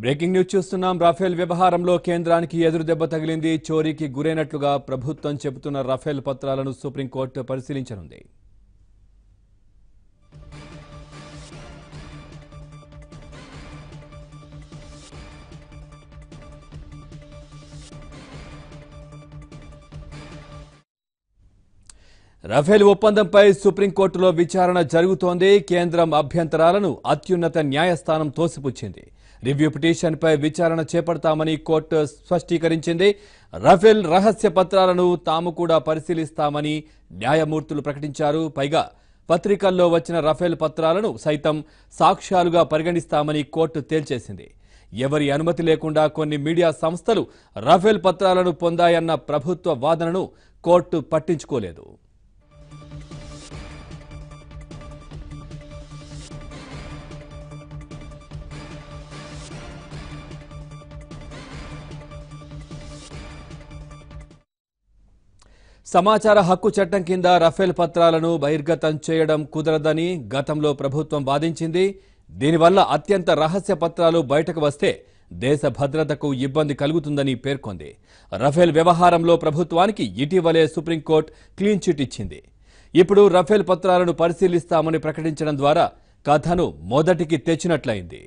Breaking news చూస్తున్నాం. Rafale వ్యవహారంలో కేంద్రానికి ఎదురు దెబ్బ తగిలింది. చోరీకి గురైనట్లుగా ప్రభుత్వం చెబుతున్న రాఫెల్ పత్రాలను సుప్రీంకోర్టు పరిశీలించనుంది. రాఫెల్ ఒప్పందంపై సుప్రీంకోర్టులో విచారణ జరుగుతోంది. కేంద్రం అభ్యంతరాలను అత్యున్నత న్యాయస్థానం తోసిపుచ్చింది. రివ్యూ పిటిషన్పై విచారణ చేపడతామని కోర్టు స్పష్టీకరించింది. రాఫెల్ రహస్య పత్రాలను తాము కూడా పరిశీలిస్తామని న్యాయమూర్తులు ప్రకటించారు. పైగా పత్రికల్లో వచ్చిన రాఫెల్ పత్రాలను సైతం సాక్ష్యాలుగా పరిగణిస్తామని కోర్టు తేల్చేసింది. ఎవరి అనుమతి లేకుండా కొన్ని మీడియా సంస్థలు రాఫెల్ పత్రాలను పొందాయన్న ప్రభుత్వ వాదనను కోర్టు పట్టించుకోలేదు. సమాచార హక్కు చట్టం కింద రాఫెల్ పత్రాలను బహిర్గతం చేయడం కుదరదని గతంలో ప్రభుత్వం వాదించింది. దీనివల్ల అత్యంత రహస్య పత్రాలు బయటకు వస్తే దేశ భద్రతకు ఇబ్బంది కలుగుతుందని పేర్కొంది. రాఫెల్ వ్యవహారంలో ప్రభుత్వానికి ఇటీవలే సుప్రీంకోర్టు క్లీన్ చిట్ ఇచ్చింది. ఇప్పుడు రాఫెల్ పత్రాలను పరిశీలిస్తామని ప్రకటించడం ద్వారా కథను మొదటికి తెచ్చినట్లయింది.